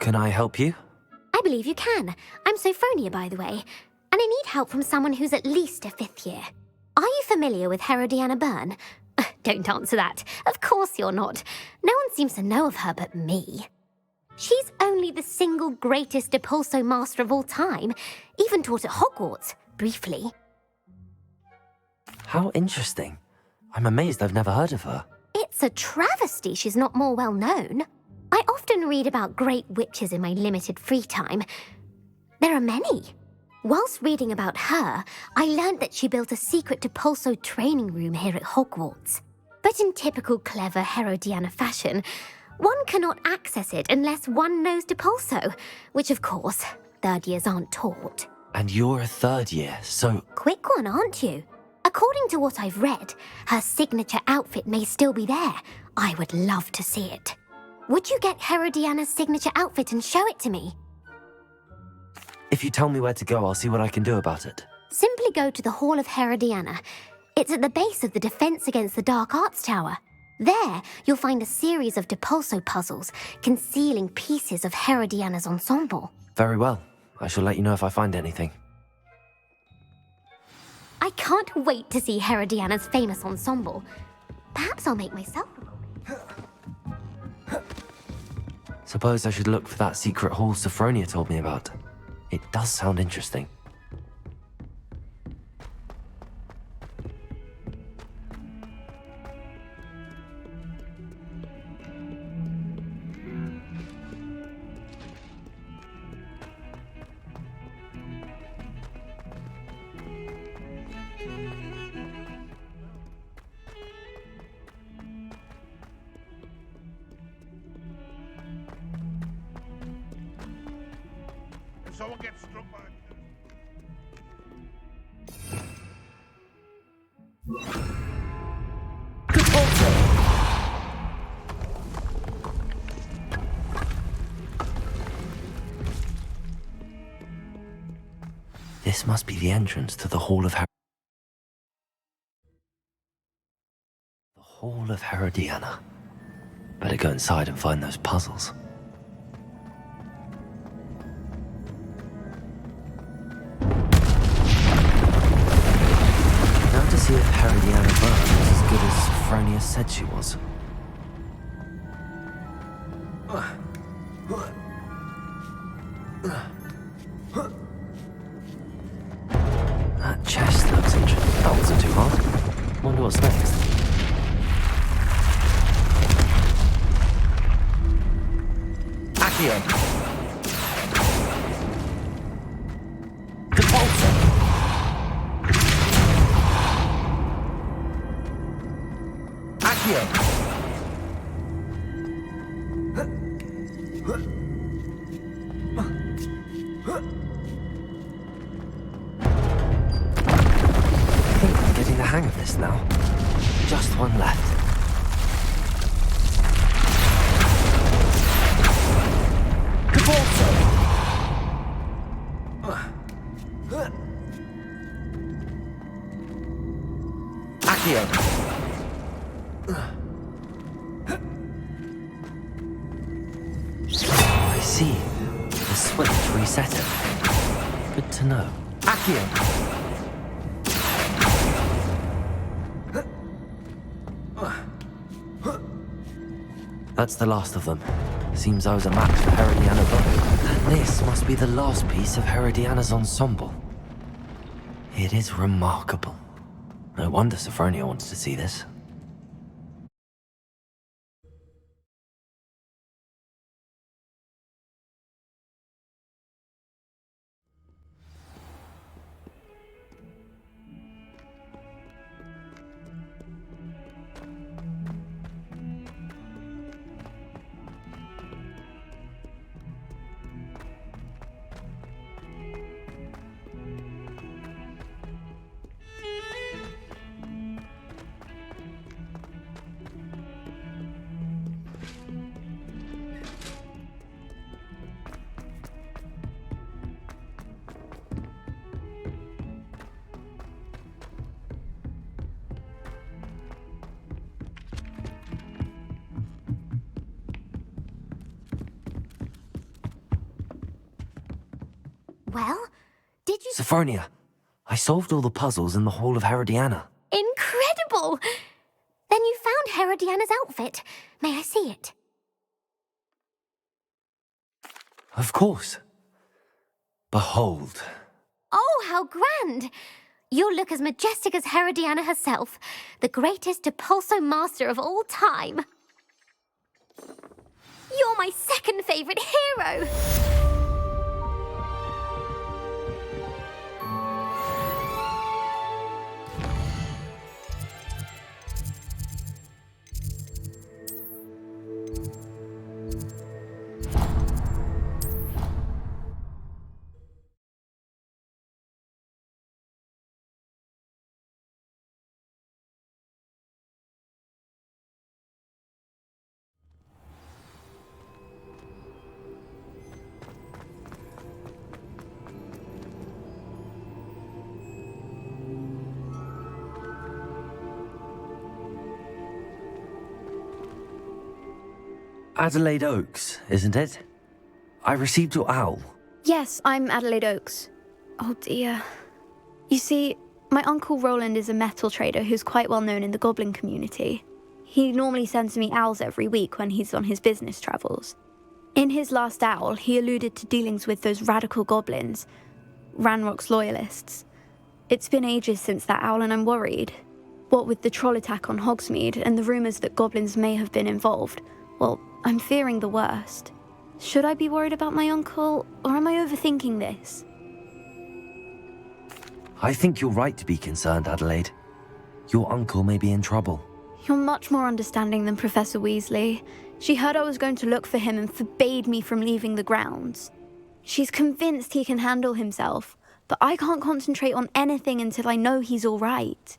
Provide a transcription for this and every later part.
Can I help you? I believe you can. I'm Sophronia, by the way, and I need help from someone who's at least a 5th year. Are you familiar with Herodiana Byrne? Don't answer that. Of course you're not. No one seems to know of her but me. She's only the single greatest Depulso master of all time, even taught at Hogwarts, briefly. How interesting. I'm amazed I've never heard of her. It's a travesty she's not more well known. I often read about great witches in my limited free time. There are many. Whilst reading about her, I learned that she built a secret Depulso training room here at Hogwarts. But in typical clever Herodiana fashion, one cannot access it unless one knows Depulso, which of course, 3rd years aren't taught. And you're a 3rd year, so... Quick one, aren't you? According to what I've read, her signature outfit may still be there. I would love to see it. Would you get Herodiana's signature outfit and show it to me? If you tell me where to go, I'll see what I can do about it. Simply go to the Hall of Herodiana. It's at the base of the Defense Against the Dark Arts Tower. There, you'll find a series of Depulso puzzles concealing pieces of Herodiana's ensemble. Very well. I shall let you know if I find anything. I can't wait to see Herodiana's famous ensemble. Perhaps I'll make myself a copy. Suppose I should look for that secret hall Sophronia told me about. It does sound interesting. Someone gets struck by This must be the entrance to the Hall of Herodiana. Better go inside and find those puzzles. Now to see if Herodiana Byrne was as good as Sophronia said she was. That chest looks interesting. That wasn't too hard. Wonder what's next. Accio. Depulso. Accio. I think I'm getting the hang of this now. Just one left. Depulso! Accio! I see. The switch reset it. Good to know. Accio! That's the last of them. Seems I was a match for Herodiana Byrne. And this must be the last piece of Herodiana's ensemble. It is remarkable. No wonder Sophronia wants to see this. Well, did you... Sophronia, I solved all the puzzles in the Hall of Herodiana. Incredible! Then you found Herodiana's outfit. May I see it? Of course. Behold. Oh, how grand! You'll look as majestic as Herodiana herself, the greatest Depulso master of all time. You're my second favorite hero! Adelaide Oaks, isn't it? I received your owl. Yes, I'm Adelaide Oaks. Oh dear. You see, my Uncle Roland is a metal trader who's quite well known in the goblin community. He normally sends me owls every week when he's on his business travels. In his last owl, he alluded to dealings with those radical goblins, Ranrock's loyalists. It's been ages since that owl and I'm worried. What with the troll attack on Hogsmeade and the rumours that goblins may have been involved, well, I'm fearing the worst. Should I be worried about my uncle, or am I overthinking this? I think you're right to be concerned, Adelaide. Your uncle may be in trouble. You're much more understanding than Professor Weasley. She heard I was going to look for him and forbade me from leaving the grounds. She's convinced he can handle himself, but I can't concentrate on anything until I know he's all right.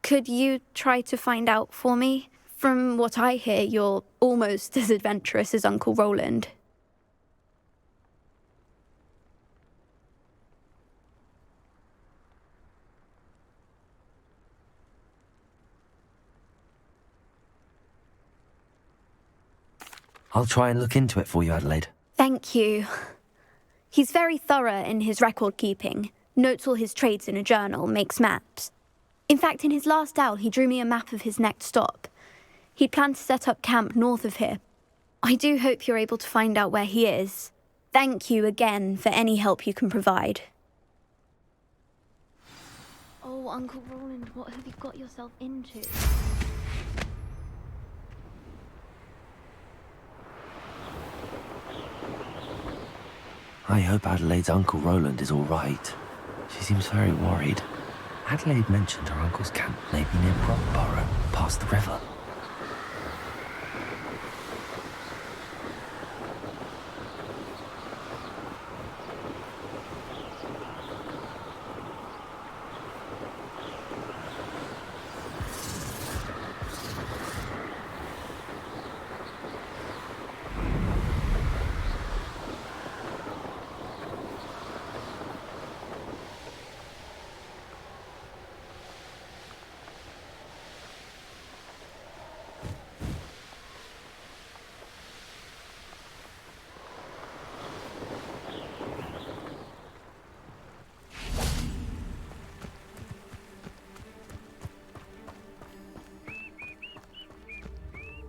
Could you try to find out for me? From what I hear, you're almost as adventurous as Uncle Roland. I'll try and look into it for you, Adelaide. Thank you. He's very thorough in his record keeping, notes all his trades in a journal, makes maps. In fact, in his last owl, he drew me a map of his next stop. He'd planned to set up camp north of here. I do hope you're able to find out where he is. Thank you again for any help you can provide. Oh, Uncle Roland, what have you got yourself into? I hope Adelaide's Uncle Roland is all right. She seems very worried. Adelaide mentioned her uncle's camp may be near Brockborough, past the river.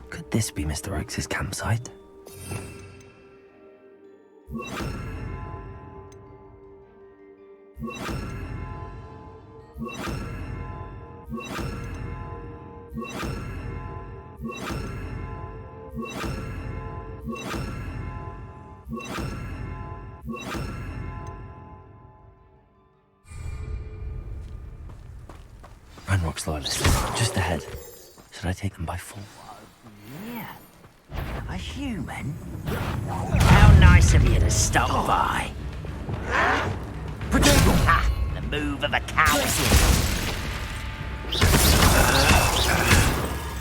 Could this be Mr. Oakes' campsite? Ranrock's loyalists, just ahead. Should I take them by full? Yeah. A human? How nice of you to stop by. Ha! The move of a coward.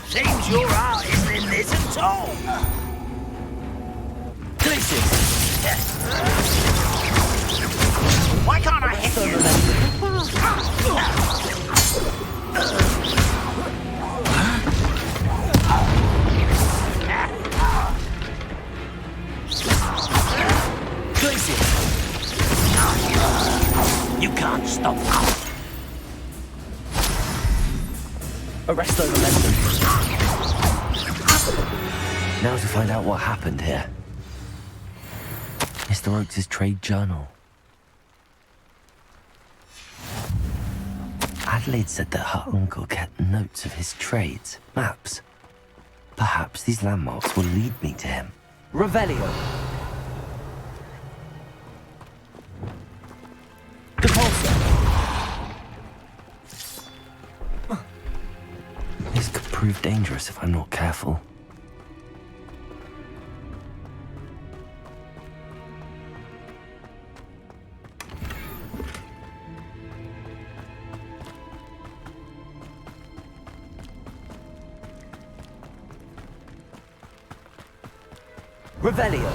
Seems your heart isn't in this at all. Why can't I hit you? stop. Arrest the momentum. Now to find out what happened here. Mr. Oakes' trade journal. Adelaide said that her uncle kept notes of his trades, maps. Perhaps these landmarks will lead me to him. Revelio! Depulso! This could prove dangerous if I'm not careful. Revelio.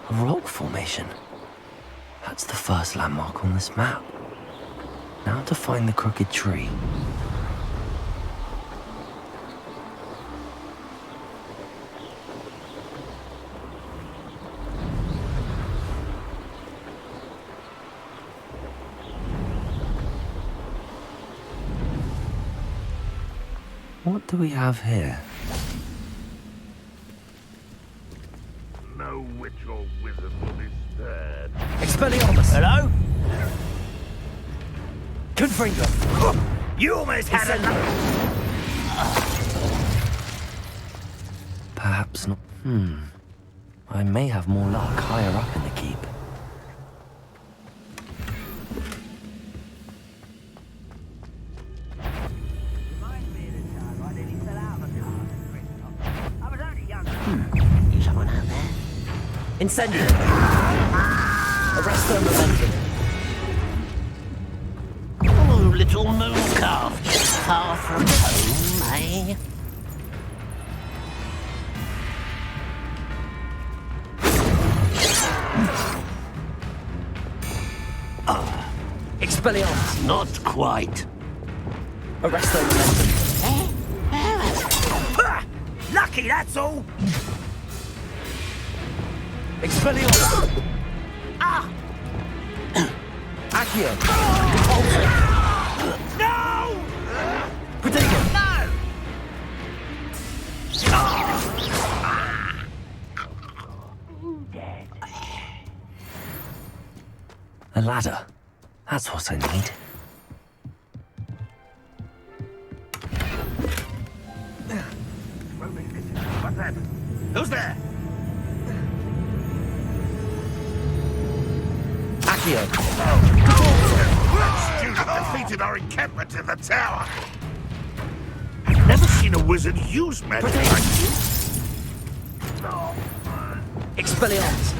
A rock formation. That's the first landmark on this map. Now to find the crooked tree. What do we have here? No witch or wizard will be spared. Expelliarmus! Hello? Confringo! You almost had enough. Perhaps not. I may have more luck higher up in the keep. Someone out there? Incendio! Arrest the momentum. Oh, little moon calf, just far from home, eh? Expelliarmus! Not quite. Arrest the momentum. Lucky, that's all. Expelliarmus! Accio! Depulso! No! Protego! A ladder. That's what I need. What's that? Who's there? Accio! Student defeated our encampment in the tower. I've never seen a wizard use magic like this. Expelliarmus!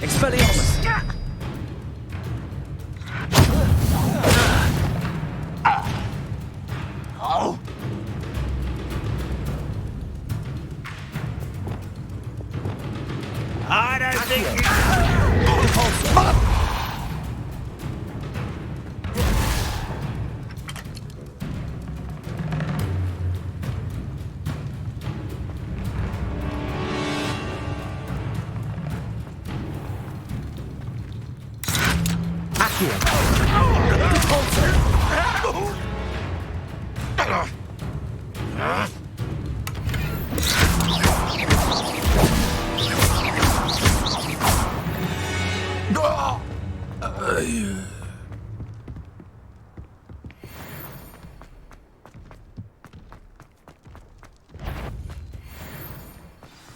Expelliarmus! Oh! I don't think you...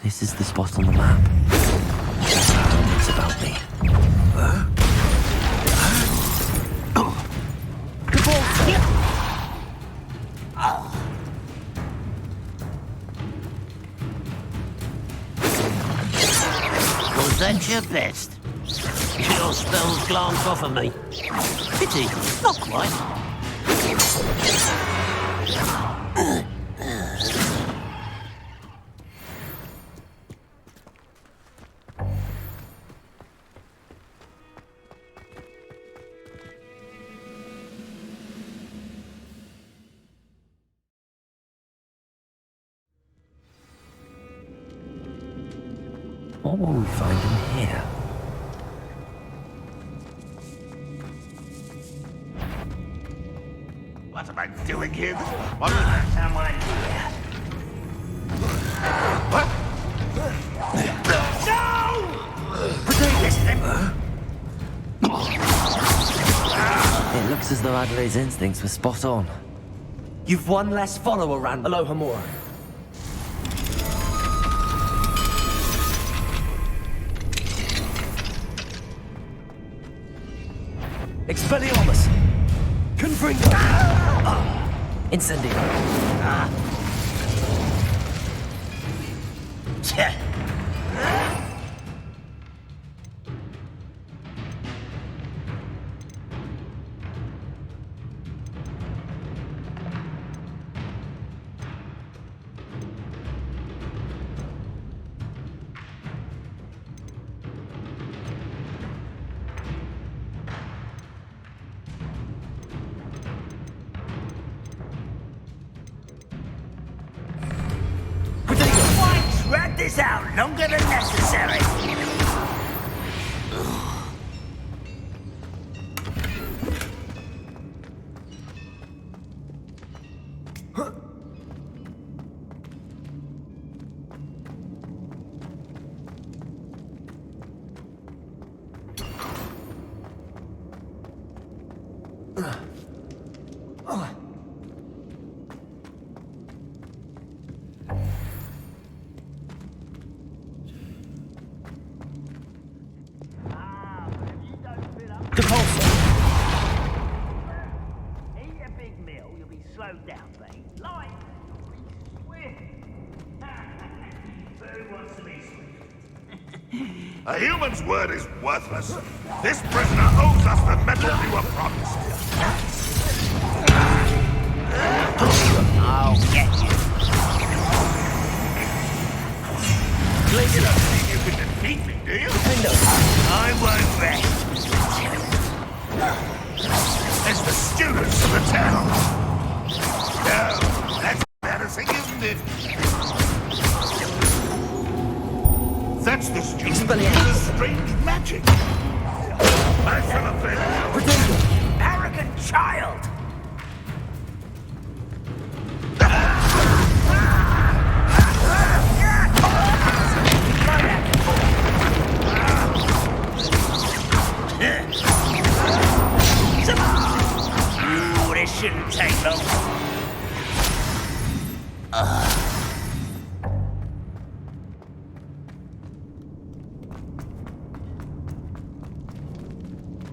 This is the spot on the map. It's about me. That's your best. Your spells glance off of me. Pity, not quite. What will we find in here? What am I doing here? What? Someone here. What? It looks as though Adelaide's instincts were spot on. You've one less follower, Ran. Hello, Hamura. Expelliarmus! Confringo! Incendio! Drag this out longer than necessary. Eat a big meal, you'll be slowed down, babe. Light, swift. Who wants to be swift? A human's word is worthless. This prisoner owes us the metal we were promised. I'll get you. You don't think you can defeat me, do you? I won't rest. It's the students of the town. No, that's embarrassing, isn't it? That's the students of the strange magic. I shall offend. Arrogant child. Ooh, this shouldn't take long.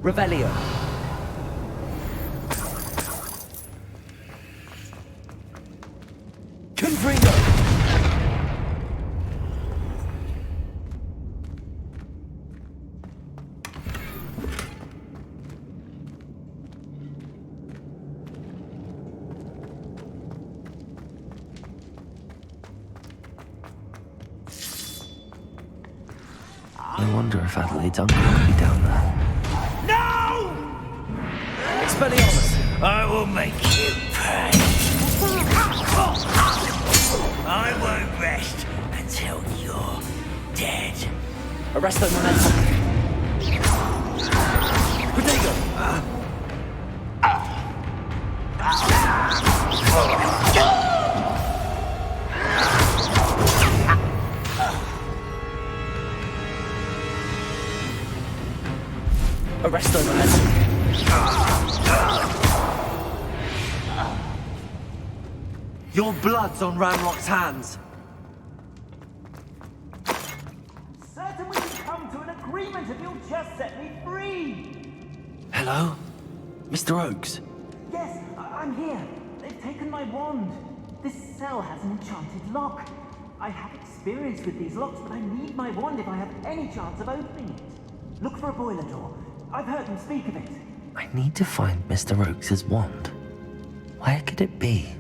Revelio. Confringo! I wonder if Adelaide's uncle could be down there. No! Expelliarmus! I will make you pay. I won't rest until you're dead. Arresto momentum. Protego! Arresto momentum. Your blood's on Ranrock's hands. Certain we can come to an agreement if you'll just set me free! Hello? Mr. Oakes? Yes, I'm here. They've taken my wand. This cell has an enchanted lock. I have experience with these locks, but I need my wand if I have any chance of opening it. Look for a boiler door. I've heard them speak of it. I need to find Mr. Oakes's wand. Where could it be?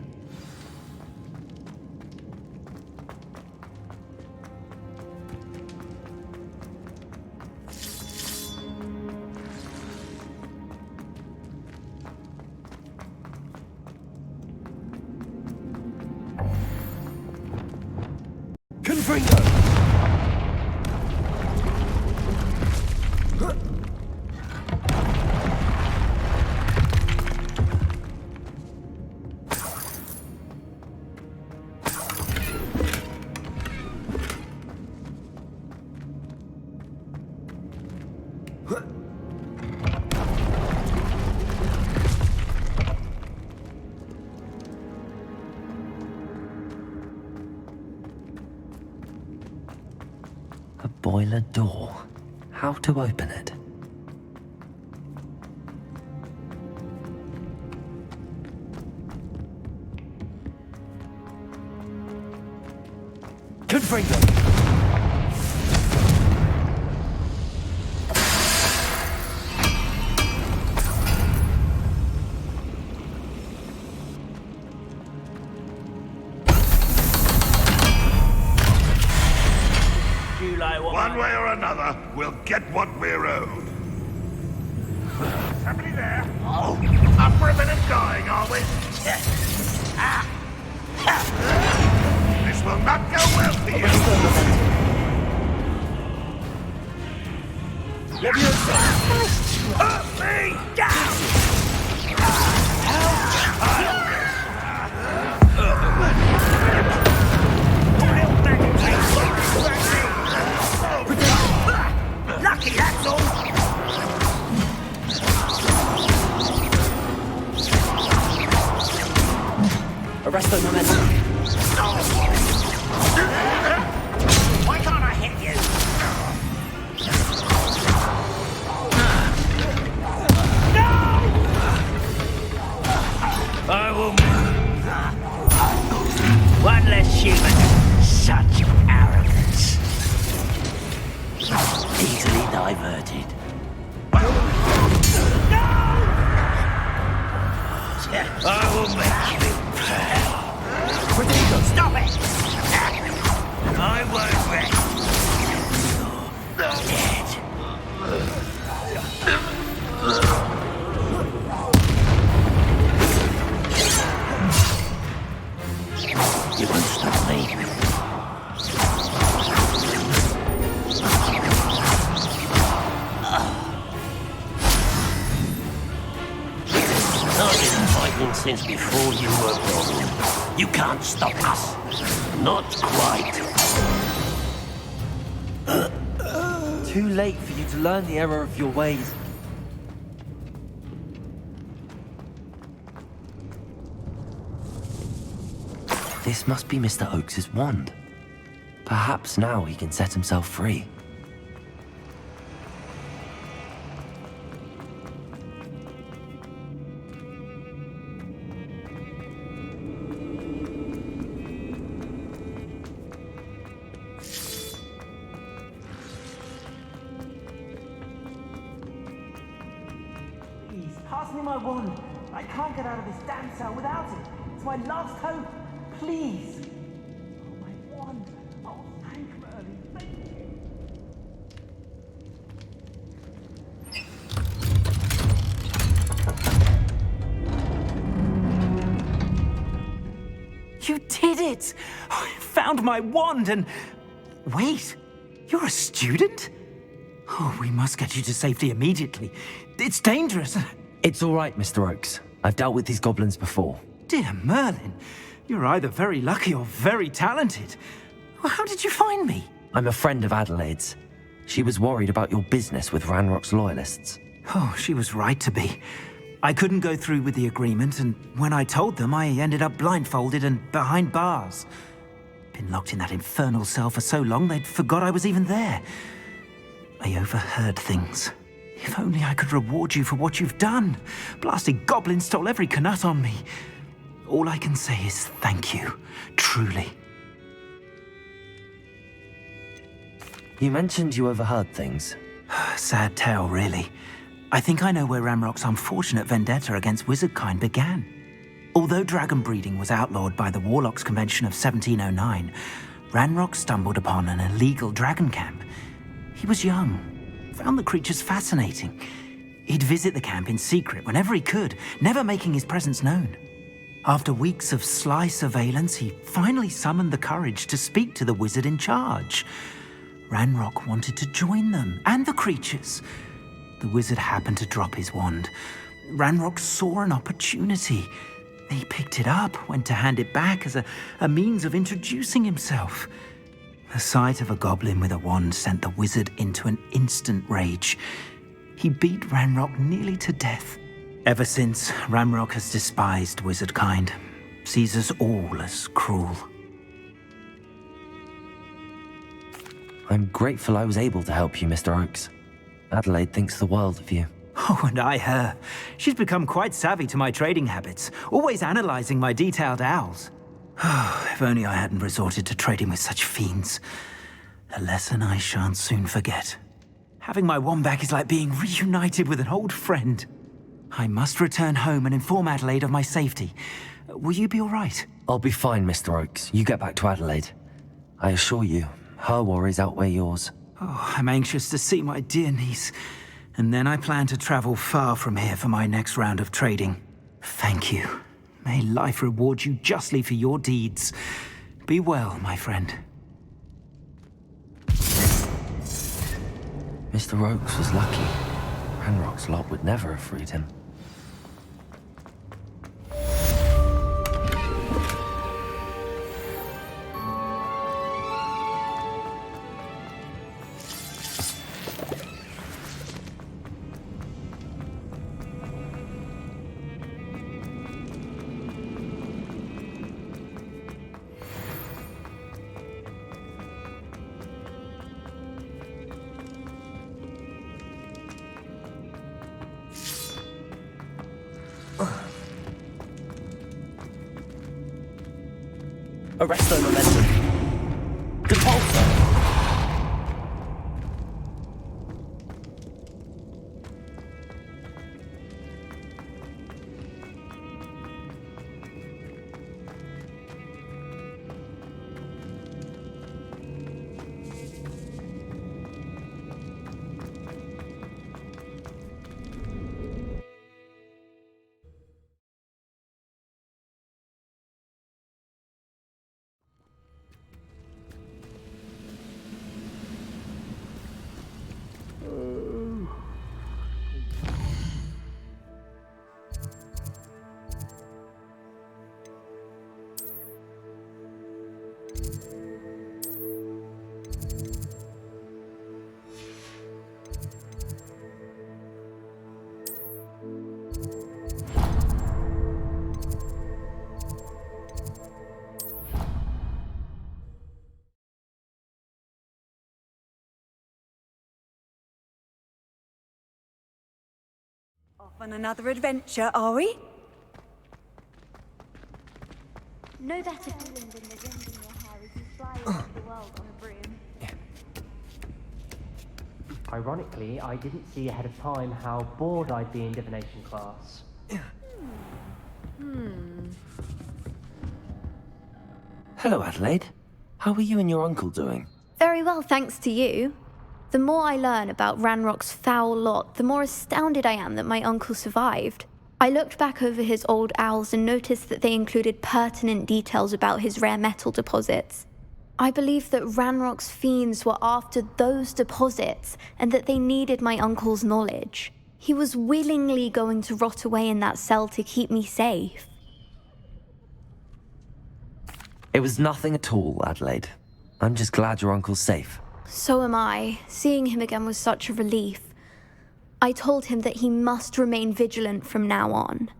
A boiler door. How to open it? Confringo! One way or another, we'll get what we're owed. Somebody there? Oh, up for a bit of dying, are we? This will not go well for you. Hurt me down! Lucky, that's all! Arresto momentum. Why can't I hit you? I will. One less human. Such arrogance. Easily diverted. I will make you proud. Stop it! I won't rest. You're dead. You won't stop me. I've been fighting since before you were born. You can't stop us. Not quite. Too late for you to learn the error of your ways. This must be Mr. Oakes's wand. Perhaps now he can set himself free. Please, pass me my wand. I can't get out of this damn cell without it. It's my last hope. Please. Oh, my wand. Oh, thank Merlin. Thank you. You did it! I found my wand and... Wait, you're a student? Oh, we must get you to safety immediately. It's dangerous. It's all right, Mr. Oakes. I've dealt with these goblins before. Dear Merlin, you're either very lucky or very talented. Well, how did you find me? I'm a friend of Adelaide's. She was worried about your business with Ranrock's loyalists. Oh, she was right to be. I couldn't go through with the agreement, and when I told them, I ended up blindfolded and behind bars. Been locked in that infernal cell for so long, they'd forgot I was even there. I overheard things. If only I could reward you for what you've done. Blasted goblins stole every knut on me. All I can say is thank you, truly. You mentioned you overheard things. Sad tale, really. I think I know where Ranrock's unfortunate vendetta against wizardkind began. Although dragon breeding was outlawed by the Warlocks Convention of 1709, Ranrock stumbled upon an illegal dragon camp. He was young, found the creatures fascinating. He'd visit the camp in secret whenever he could, never making his presence known. After weeks of sly surveillance, he finally summoned the courage to speak to the wizard in charge. Ranrock wanted to join them, and the creatures. The wizard happened to drop his wand. Ranrock saw an opportunity. He picked it up, went to hand it back as a means of introducing himself. The sight of a goblin with a wand sent the wizard into an instant rage. He beat Ranrock nearly to death. Ever since, Ranrock has despised wizardkind, sees us all as cruel. I'm grateful I was able to help you, Mr. Oakes. Adelaide thinks the world of you. Oh, and I her. She's become quite savvy to my trading habits, always analyzing my detailed owls. If only I hadn't resorted to trading with such fiends. A lesson I shan't soon forget. Having my wand back is like being reunited with an old friend. I must return home and inform Adelaide of my safety. Will you be all right? I'll be fine, Mr. Oakes. You get back to Adelaide. I assure you, her worries outweigh yours. Oh, I'm anxious to see my dear niece. And then I plan to travel far from here for my next round of trading. Thank you. May life reward you justly for your deeds. Be well, my friend. Mr. Oakes was lucky. Ranrock's lot would never have freed him. Arresto momentum. Depulsor. Off on another adventure, are we? No better feeling than the wind in your hair as you fly over the world on a broom. Ironically, I didn't see ahead of time how bored I'd be in divination class. Hello, Adelaide. How are you and your uncle doing? Very well, thanks to you. The more I learn about Ranrock's foul lot, the more astounded I am that my uncle survived. I looked back over his old owls and noticed that they included pertinent details about his rare metal deposits. I believe that Ranrock's fiends were after those deposits and that they needed my uncle's knowledge. He was willingly going to rot away in that cell to keep me safe. It was nothing at all, Adelaide. I'm just glad your uncle's safe. So am I. Seeing him again was such a relief. I told him that he must remain vigilant from now on.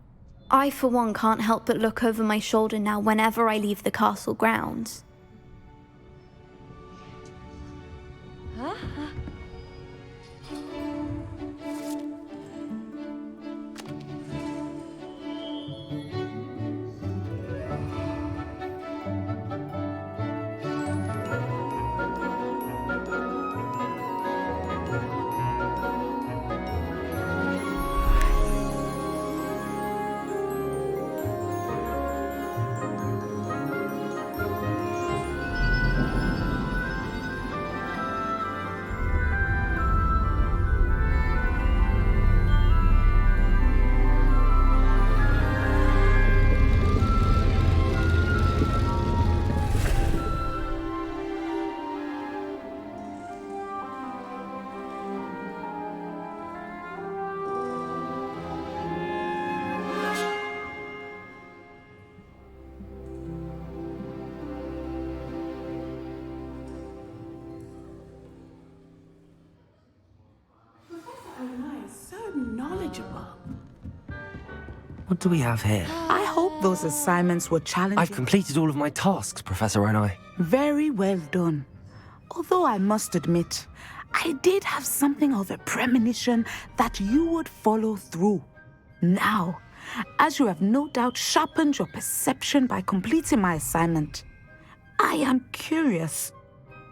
I, for one, can't help but look over my shoulder now whenever I leave the castle grounds. What do we have here? I hope those assignments were challenging. I've completed all of my tasks, Professor Onai. Very well done. Although I must admit, I did have something of a premonition that you would follow through. Now, as you have no doubt sharpened your perception by completing my assignment, I am curious,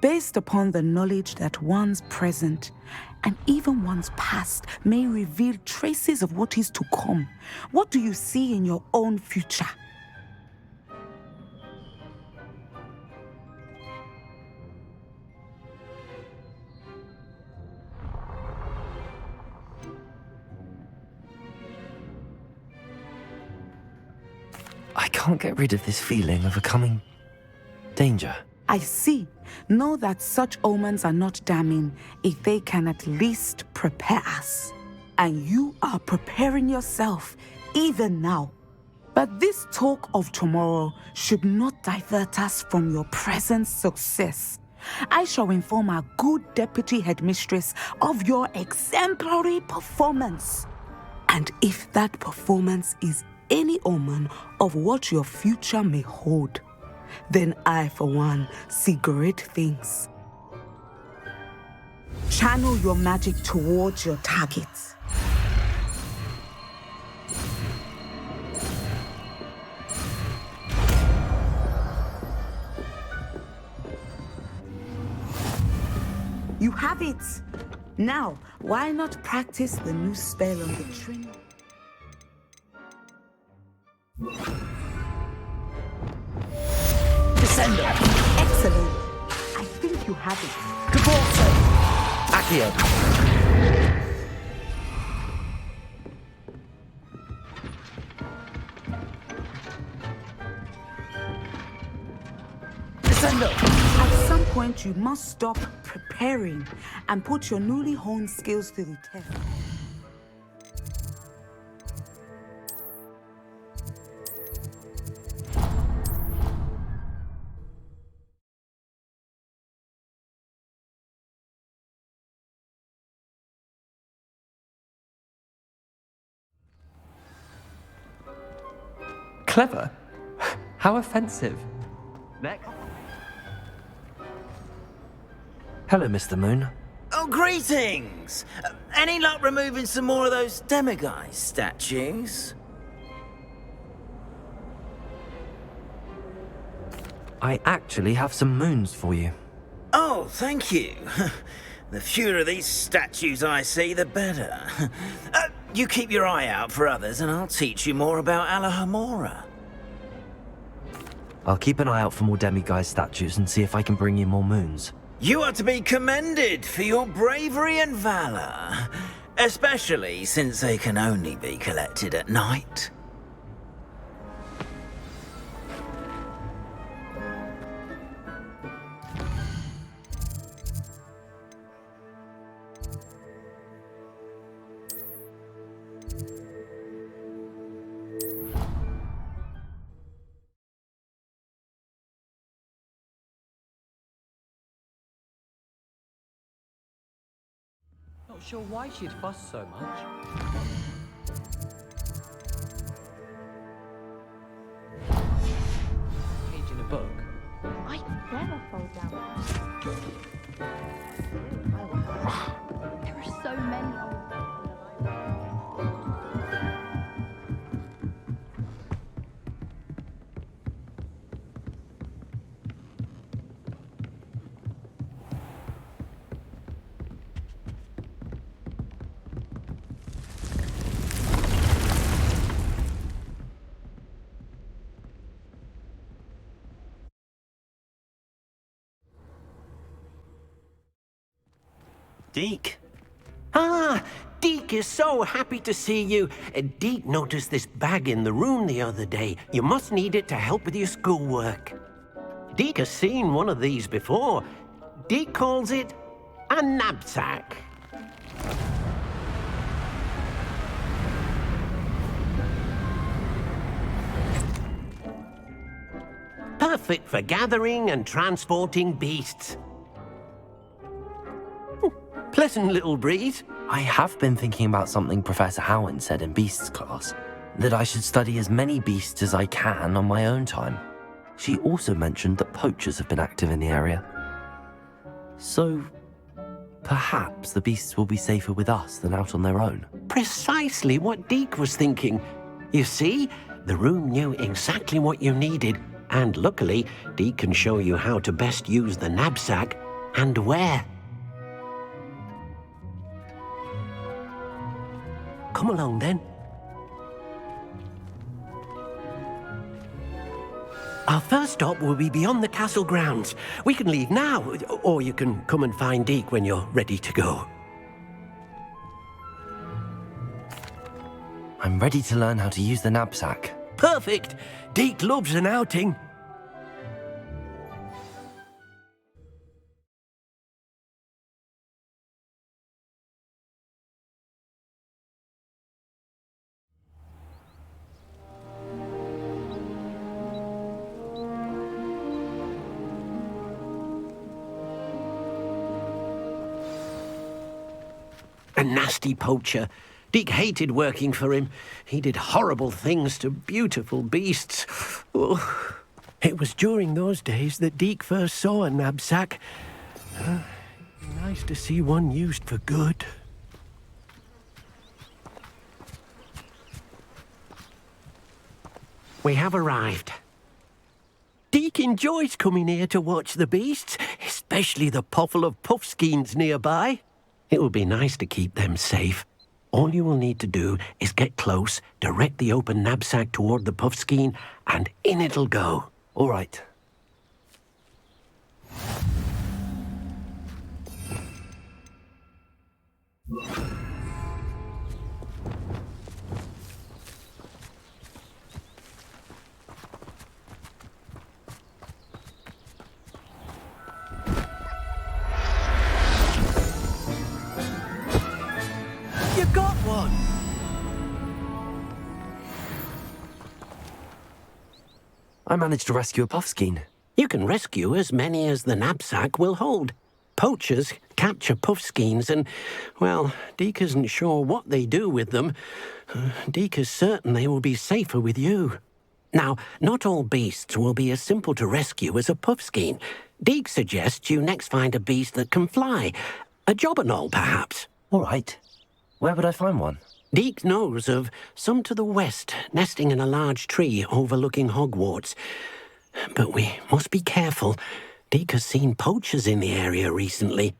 based upon the knowledge that one's present and even one's past may reveal traces of what is to come. What do you see in your own future? I can't get rid of this feeling of a coming danger. I see. Know that such omens are not damning if they can at least prepare us. And you are preparing yourself even now. But this talk of tomorrow should not divert us from your present success. I shall inform our good deputy headmistress of your exemplary performance. And if that performance is any omen of what your future may hold, then I, for one, see great things. Channel your magic towards your targets. You have it! Now, why not practice the new spell on the train? Descender! Excellent. I think you have it. Caporto! Accio! Descendo! At some point, you must stop preparing and put your newly honed skills to the test. Clever? How offensive. Next. Hello, Mr. Moon. Oh, greetings! Any luck removing some more of those demiguise statues? I actually have some moons for you. Oh, thank you. The fewer of these statues I see, the better. You keep your eye out for others, and I'll teach you more about Alahamora. I'll keep an eye out for more demiguise statues and see if I can bring you more moons. You are to be commended for your bravery and valor, especially since they can only be collected at night. Not sure why she'd fuss so much. Page in a book. I never fall down. There are so many old Deke. Ah, Deke is so happy to see you. Deke noticed this bag in the room the other day. You must need it to help with your schoolwork. Deke has seen one of these before. Deke calls it a knapsack. Perfect for gathering and transporting beasts. Pleasant little breeze. I have been thinking about something Professor Howland said in Beasts class. that I should study as many beasts as I can on my own time. She also mentioned that poachers have been active in the area. So, perhaps the beasts will be safer with us than out on their own. Precisely what Deke was thinking. You see, the room knew exactly what you needed, and luckily, Deke can show you how to best use the knapsack and where. Come along then. Our first stop will be beyond the castle grounds. We can leave now, or you can come and find Deke when you're ready to go. I'm ready to learn how to use the knapsack. Perfect! Deke loves an outing. A nasty poacher. Deke hated working for him. He did horrible things to beautiful beasts. Oh. It was during those days that Deke first saw a knapsack. Nice to see one used for good. We have arrived. Deke enjoys coming here to watch the beasts, especially the potful of puffskeins nearby. It will be nice to keep them safe. All you will need to do is get close, direct the open knapsack toward the puffskein, and in it'll go. All right. You got one! I managed to rescue a puffskein. You can rescue as many as the knapsack will hold. Poachers capture puffskeins and, well, Deke isn't sure what they do with them. Deke is certain they will be safer with you. Now, not all beasts will be as simple to rescue as a puffskein. Deke suggests you next find a beast that can fly. A jobberknoll, perhaps. All right. Where would I find one? Deke knows of some to the west, nesting in a large tree overlooking Hogwarts. But we must be careful. Deke has seen poachers in the area recently.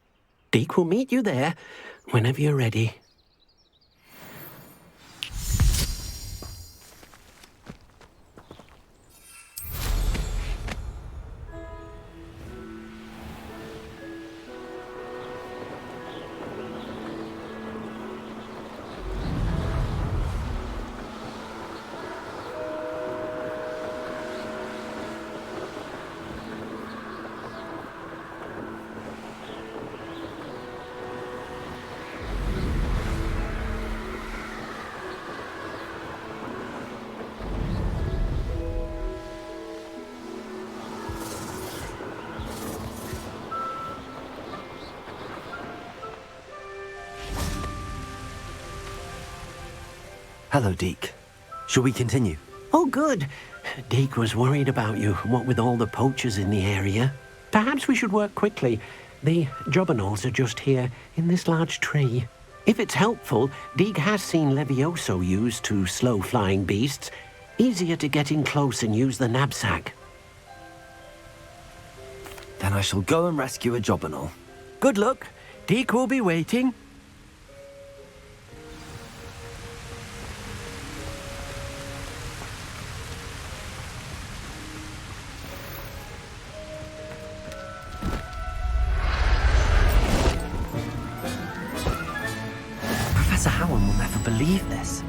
Deke will meet you there whenever you're ready. Hello, Deke. Shall we continue? Oh, good. Deke was worried about you, what with all the poachers in the area. Perhaps we should work quickly. The jobberknolls are just here, in this large tree. If it's helpful, Deke has seen Levioso used to slow flying beasts. Easier to get in close and use the knapsack. Then I shall go and rescue a jobberknoll. Good luck. Deke will be waiting. Professor Howard will never believe this.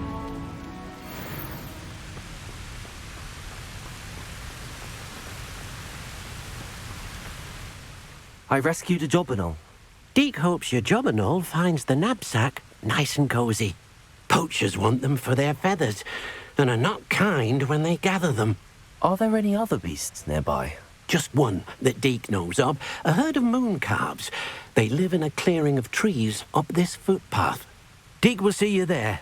I rescued a jobberknoll. Deke hopes your jobberknoll finds the knapsack nice and cozy. Poachers want them for their feathers, and are not kind when they gather them. Are there any other beasts nearby? Just one that Deke knows of, a herd of moon calves. They live in a clearing of trees up this footpath. Deke will see you there.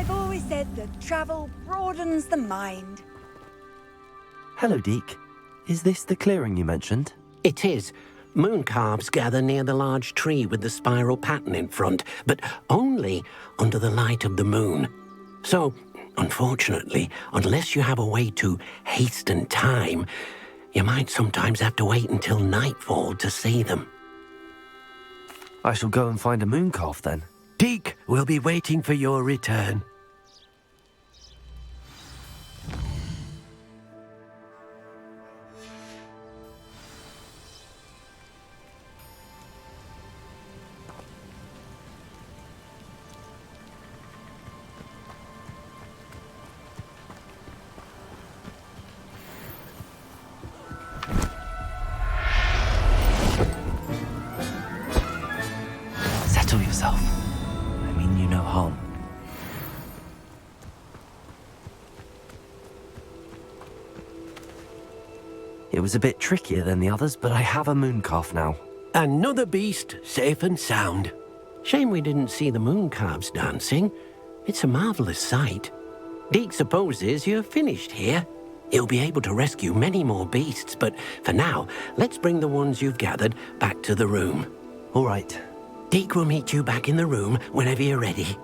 I've always said that travel broadens the mind. Hello, Deke. Is this the clearing you mentioned? It is. Moon calves gather near the large tree with the spiral pattern in front, but only under the light of the moon. So, unfortunately, unless you have a way to hasten time, you might sometimes have to wait until nightfall to see them. I shall go and find a moon calf then. Deke will be waiting for your return. Settle yourself. I mean you no harm. It was a bit trickier than the others, but I have a moon calf now. Another beast, safe and sound. Shame we didn't see the moon calves dancing. It's a marvelous sight. Deke supposes you're finished here. He'll be able to rescue many more beasts, but for now, let's bring the ones you've gathered back to the room. All right. Deke will meet you back in the room whenever you're ready.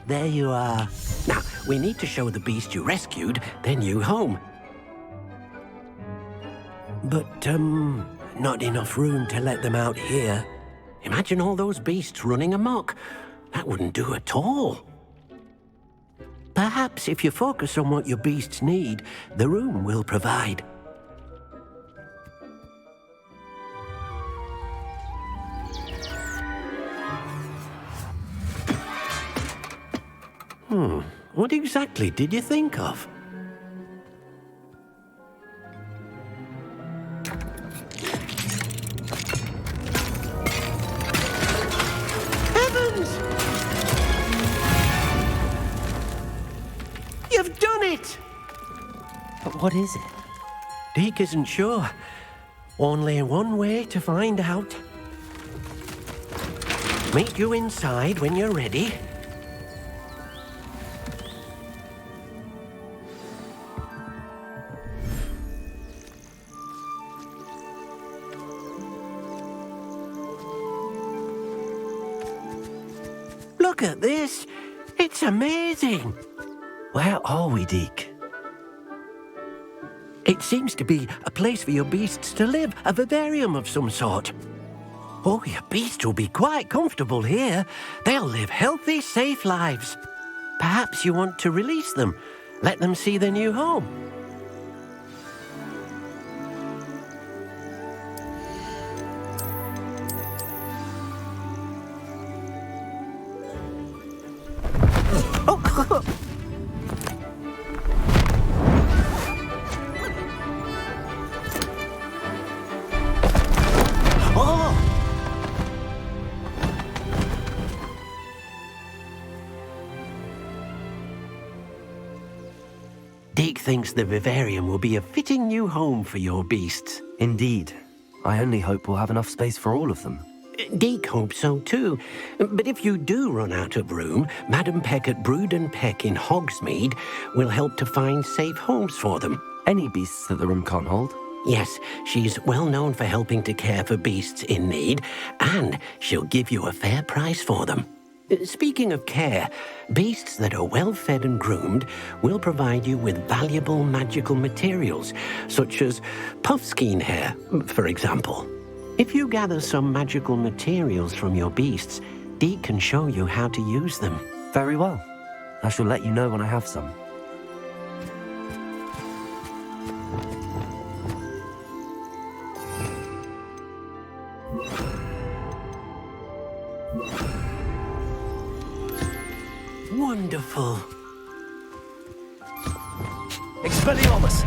There you are. Now, we need to show the beast you rescued their new home. But, not enough room to let them out here. Imagine all those beasts running amok. That wouldn't do at all. Perhaps if you focus on what your beasts need, the room will provide. What exactly did you think of? Heavens! You've done it! But what is it? Deke isn't sure. Only one way to find out. Meet you inside when you're ready. Look at this. It's amazing. Where are we, Deke? It seems to be a place for your beasts to live, a vivarium of some sort. Oh, your beasts will be quite comfortable here. They'll live healthy, safe lives. Perhaps you want to release them, let them see their new home. Deke thinks the vivarium will be a fitting new home for your beasts. Indeed. I only hope we'll have enough space for all of them. Deke hopes so too. But if you do run out of room, Madam Peck at Brood and Peck in Hogsmeade will help to find safe homes for them. Any beasts that the room can't hold? Yes, she's well known for helping to care for beasts in need, and she'll give you a fair price for them. Speaking of care, beasts that are well fed and groomed will provide you with valuable magical materials, such as puffskein hair, for example. If you gather some magical materials from your beasts, Deke can show you how to use them. Very well. I shall let you know when I have some. Wonderful. Expelliarmus!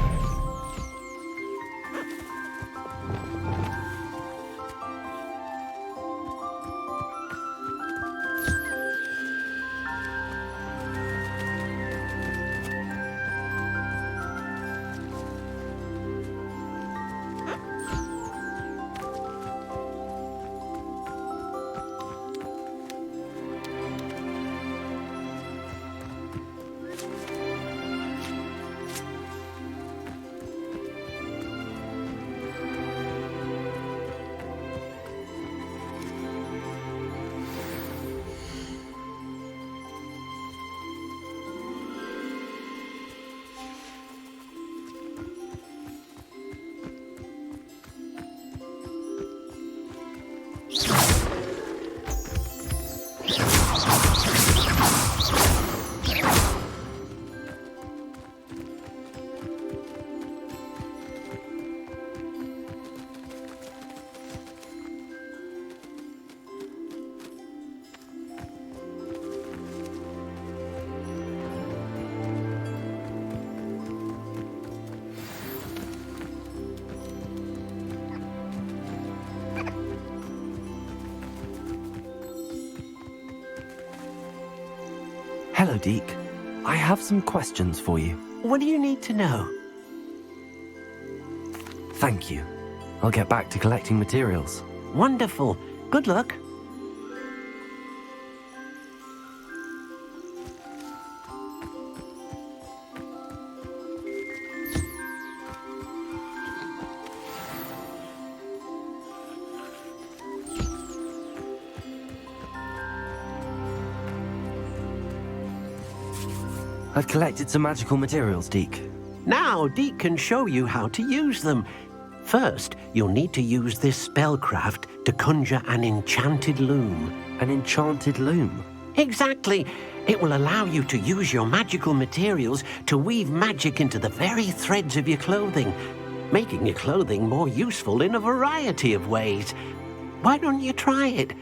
Hello, Deke. I have some questions for you. What do you need to know? Thank you. I'll get back to collecting materials. Wonderful. Good luck. I've collected some magical materials, Deke. Now, Deke can show you how to use them. First, you'll need to use this spellcraft to conjure an enchanted loom. An enchanted loom? Exactly. It will allow you to use your magical materials to weave magic into the very threads of your clothing, making your clothing more useful in a variety of ways. Why don't you try it?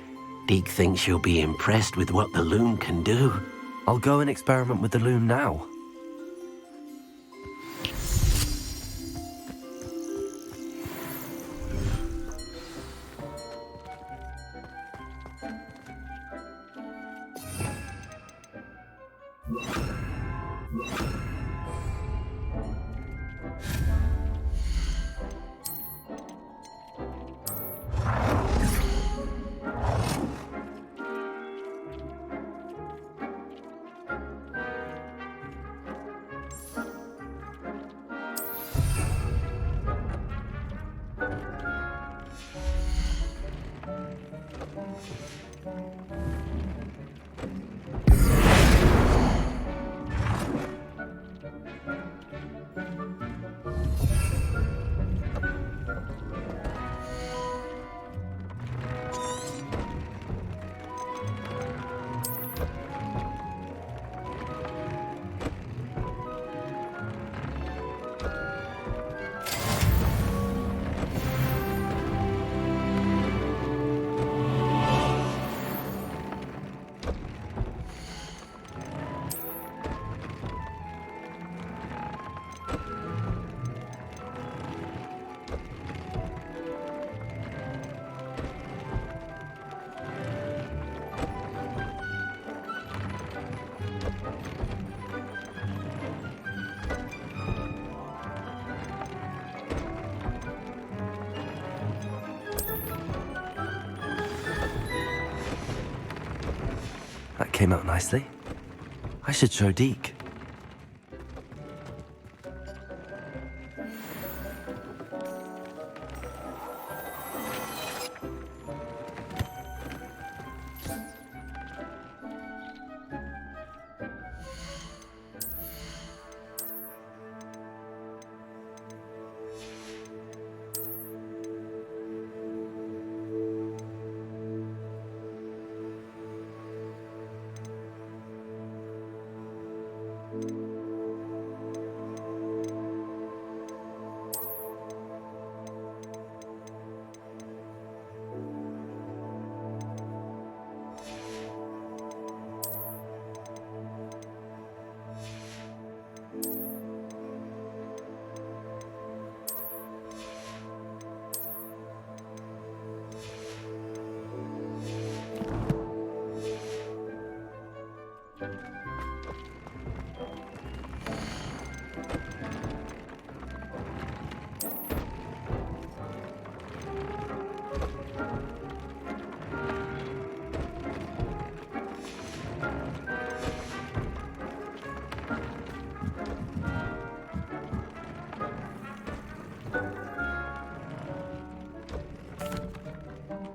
Deke thinks you'll be impressed with what the loom can do. I'll go and experiment with the loom now. That came out nicely. I should show Deke.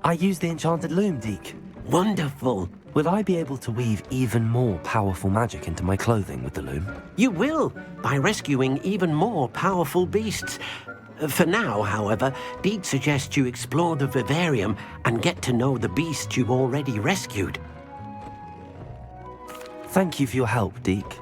I use the enchanted loom, Deke. Wonderful. Will I be able to weave even more powerful magic into my clothing with the loom? You will, by rescuing even more powerful beasts. For now, however, Deke suggests you explore the vivarium and get to know the beasts you've already rescued. Thank you for your help, Deke.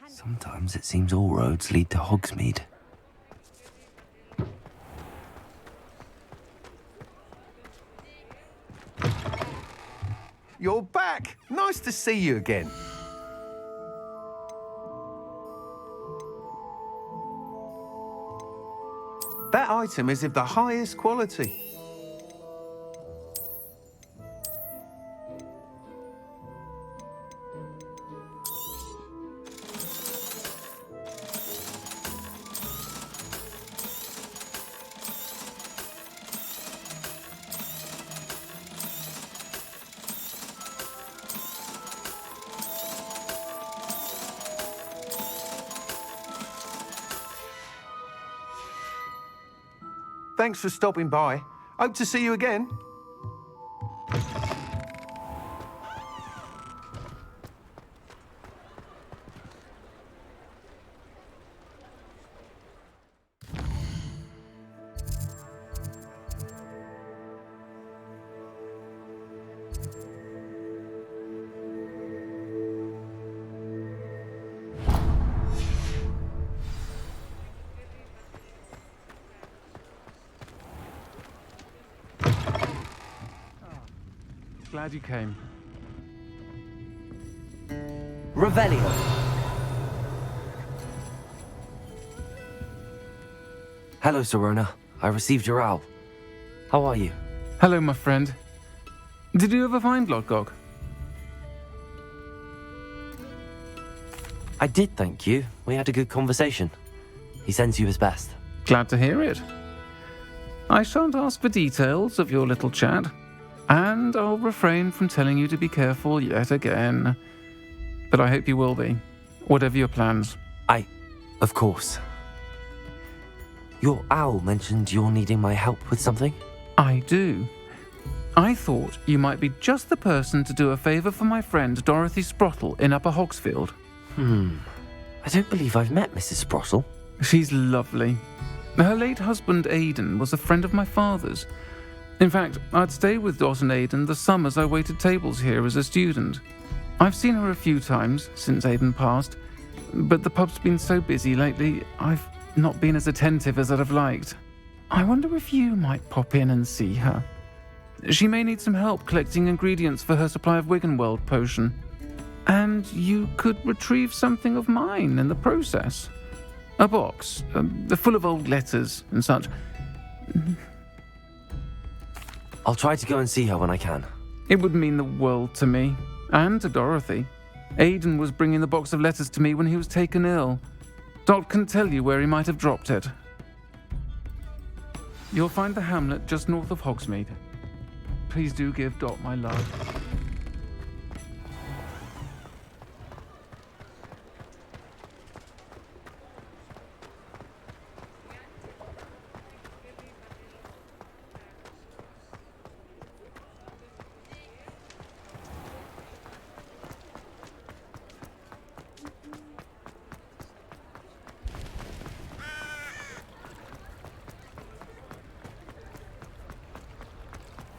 Sometimes it seems all roads lead to Hogsmeade. You're back! Nice to see you again. That item is of the highest quality. Thanks for stopping by. Hope to see you again. Glad you came. Revelio. Hello, Serona. I received your owl. How are you? Hello, my friend. Did you ever find Lodgok? I did, thank you. We had a good conversation. He sends you his best. Glad to hear it. I shan't ask for details of your little chat, and I'll refrain from telling you to be careful yet again. But I hope you will be, whatever your plans. Of course. Your owl mentioned you're needing my help with something? I do. I thought you might be just the person to do a favour for my friend Dorothy Sprottle in Upper Hogsfield. I don't believe I've met Mrs. Sprottle. She's lovely. Her late husband Aidan was a friend of my father's. In fact, I'd stay with Dot and Aidan the summers I waited tables here as a student. I've seen her a few times since Aidan passed, but the pub's been so busy lately, I've not been as attentive as I'd have liked. I wonder if you might pop in and see her. She may need some help collecting ingredients for her supply of Wiggenweld potion. And you could retrieve something of mine in the process. A box, full of old letters and such. I'll try to go and see her when I can. It would mean the world to me, and to Dorothy. Aidan was bringing the box of letters to me when he was taken ill. Dot can tell you where he might have dropped it. You'll find the hamlet just north of Hogsmeade. Please do give Dot my love.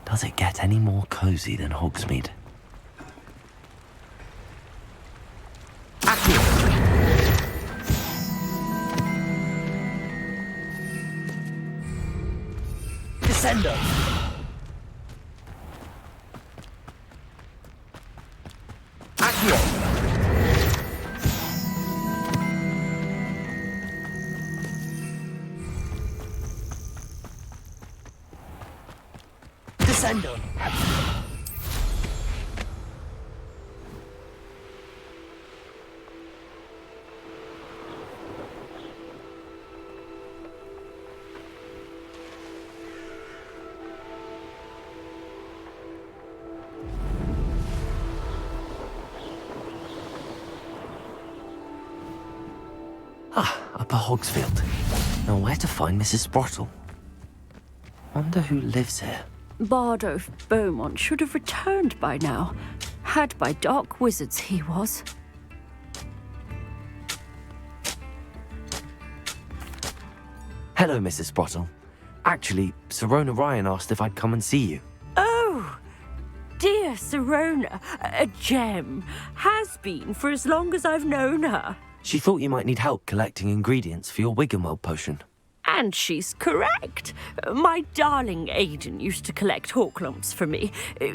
Does it get any more cozy than Hogsmeade? Descendo! Descendo! Upper Hogsfield. Now where to find Mrs. Sprottle? Wonder who lives here. Bardolph Beaumont should have returned by now. Had by dark wizards he was. Hello, Mrs. Sprottle. Actually, Sirona Ryan asked if I'd come and see you. Oh, dear Sirona, a gem. Has been for as long as I've known her. She thought you might need help collecting ingredients for your Wiggenweld potion. And she's correct. My darling Aidan used to collect hawk lumps for me.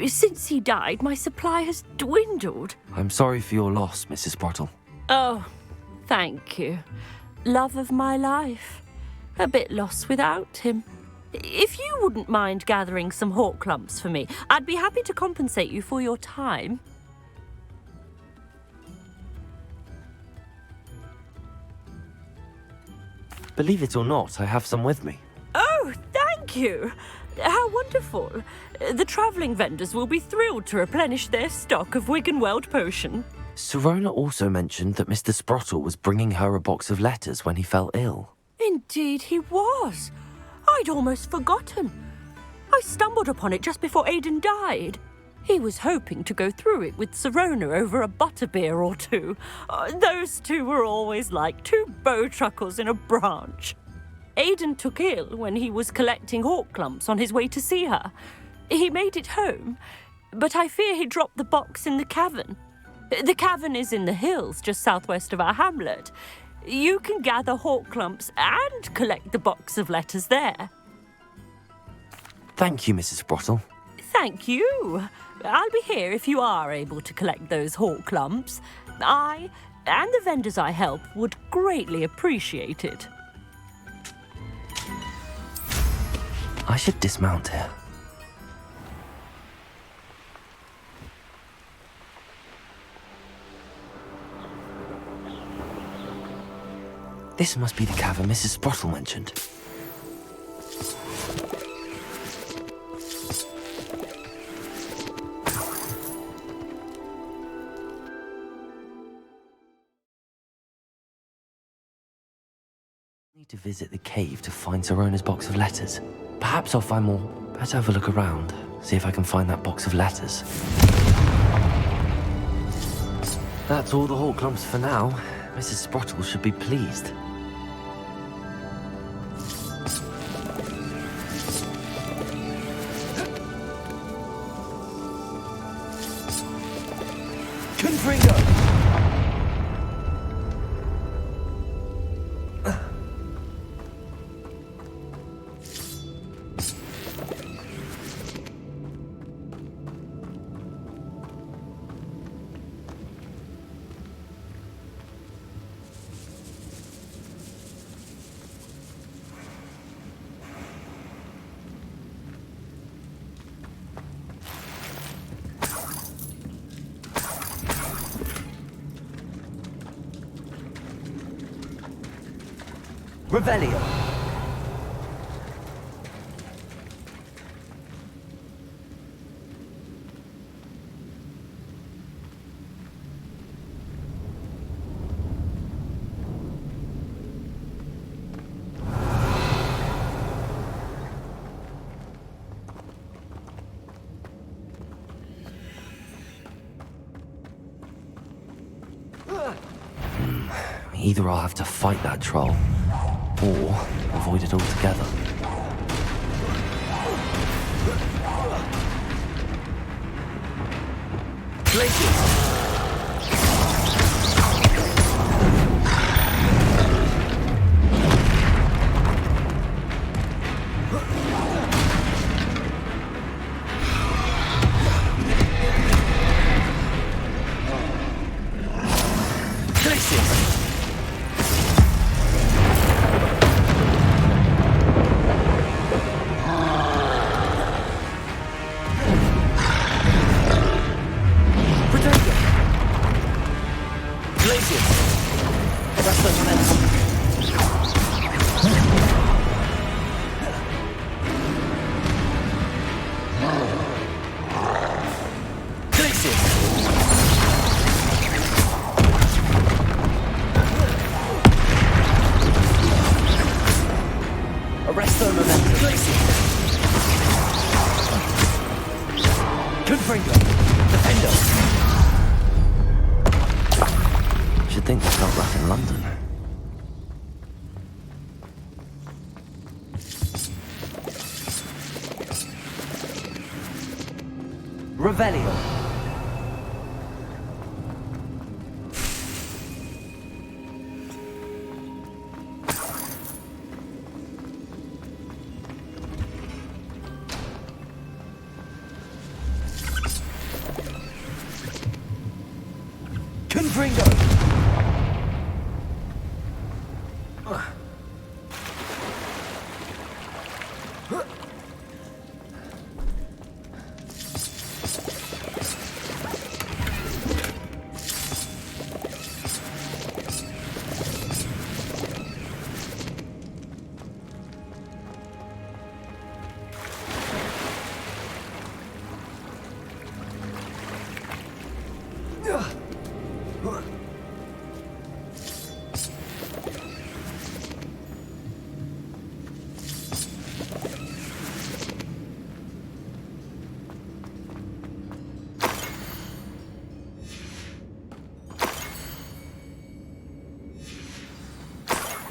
Since he died, my supply has dwindled. I'm sorry for your loss, Mrs. Sprottle. Oh, thank you. Love of my life. A bit lost without him. If you wouldn't mind gathering some hawk lumps for me, I'd be happy to compensate you for your time. Believe it or not, I have some with me. Oh, thank you. How wonderful. The travelling vendors will be thrilled to replenish their stock of Wiggenweld potion. Sirona also mentioned that Mr. Sprottle was bringing her a box of letters when he fell ill. Indeed he was. I'd almost forgotten. I stumbled upon it just before Aidan died. He was hoping to go through it with Sirona over a butterbeer or two. Those two were always like two bowtruckles in a branch. Aidan took ill when he was collecting hawk lumps on his way to see her. He made it home, but I fear he dropped the box in the cavern. The cavern is in the hills just southwest of our hamlet. You can gather hawk lumps and collect the box of letters there. Thank you, Mrs. Sprottle. Thank you. I'll be here if you are able to collect those hawk lumps. I and the vendors I help would greatly appreciate it. I should dismount here. This must be the cavern Mrs. Sprottle mentioned. Need to visit the cave to find Sirona's box of letters. Perhaps I'll find more. Better have a look around, see if I can find that box of letters. That's all the hawk lumps for now. Mrs. Sprottle should be pleased. Confringo! Revelio. Either I'll have to fight that troll, or avoid it altogether. Should think they've got that in London. Revelio. Confringo.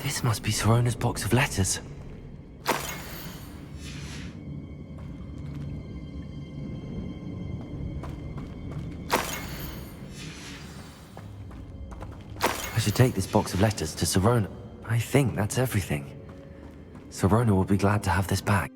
This must be Sorona's box of letters. I should take this box of letters to Sirona. I think that's everything. Sirona will be glad to have this back.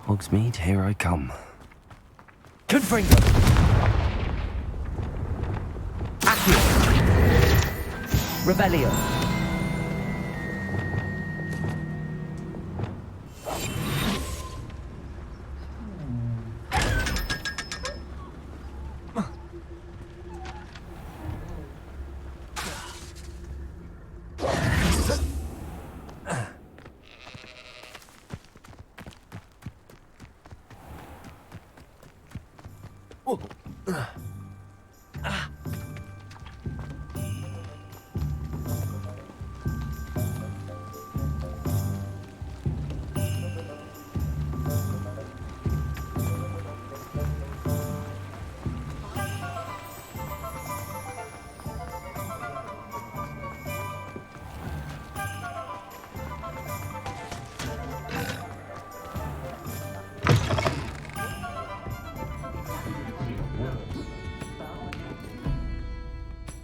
Hogsmeade, here I come. Confringo. Accio. Revelio.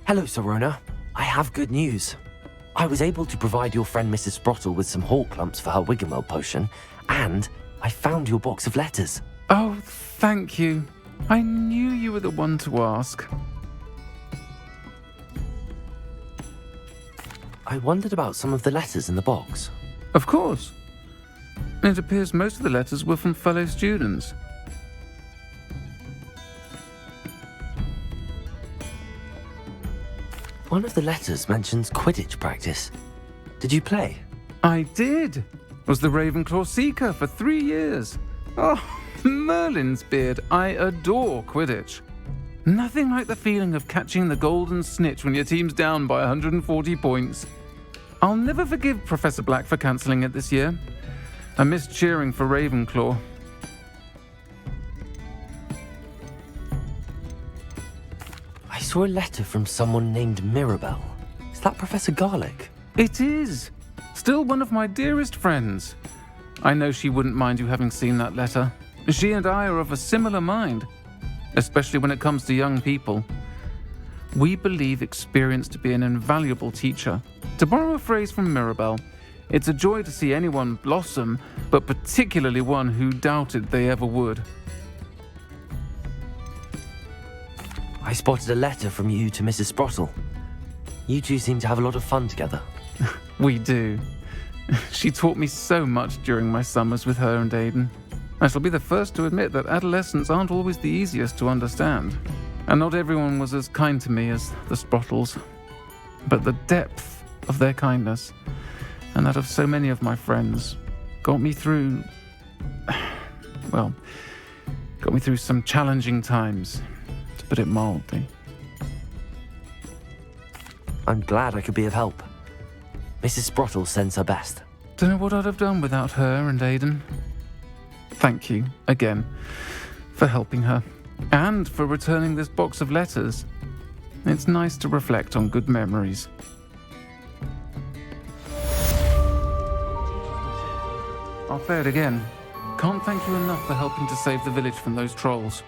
Hello, Sirona. I have good news. I was able to provide your friend Mrs. Sprottle with some hawk clumps for her Wiggenweld potion, and I found your box of letters. Oh, thank you. I knew you were the one to ask. I wondered about some of the letters in the box. Of course. It appears most of the letters were from fellow students. One of the letters mentions Quidditch practice. Did you play? I did. Was the Ravenclaw Seeker for 3 years. Oh, Merlin's beard. I adore Quidditch. Nothing like the feeling of catching the golden snitch when your team's down by 140 points. I'll never forgive Professor Black for cancelling it this year. I missed cheering for Ravenclaw. I saw a letter from someone named Mirabelle. Is that Professor Garlick? It is. Still one of my dearest friends. I know she wouldn't mind you having seen that letter. She and I are of a similar mind, especially when it comes to young people. We believe experience to be an invaluable teacher. To borrow a phrase from Mirabelle, it's a joy to see anyone blossom, but particularly one who doubted they ever would. I spotted a letter from you to Mrs. Sprottle. You two seem to have a lot of fun together. We do. She taught me so much during my summers with her and Aidan. I shall be the first to admit that adolescents aren't always the easiest to understand. And not everyone was as kind to me as the Sprottles. But the depth of their kindness, and that of so many of my friends, got me through... well, got me through some challenging times, to put it mildly. I'm glad I could be of help. Mrs. Sprottle sends her best. Don't know what I'd have done without her and Aidan. Thank you, again, for helping her, and for returning this box of letters. It's nice to reflect on good memories. I'll say it again. Can't thank you enough for helping to save the village from those trolls.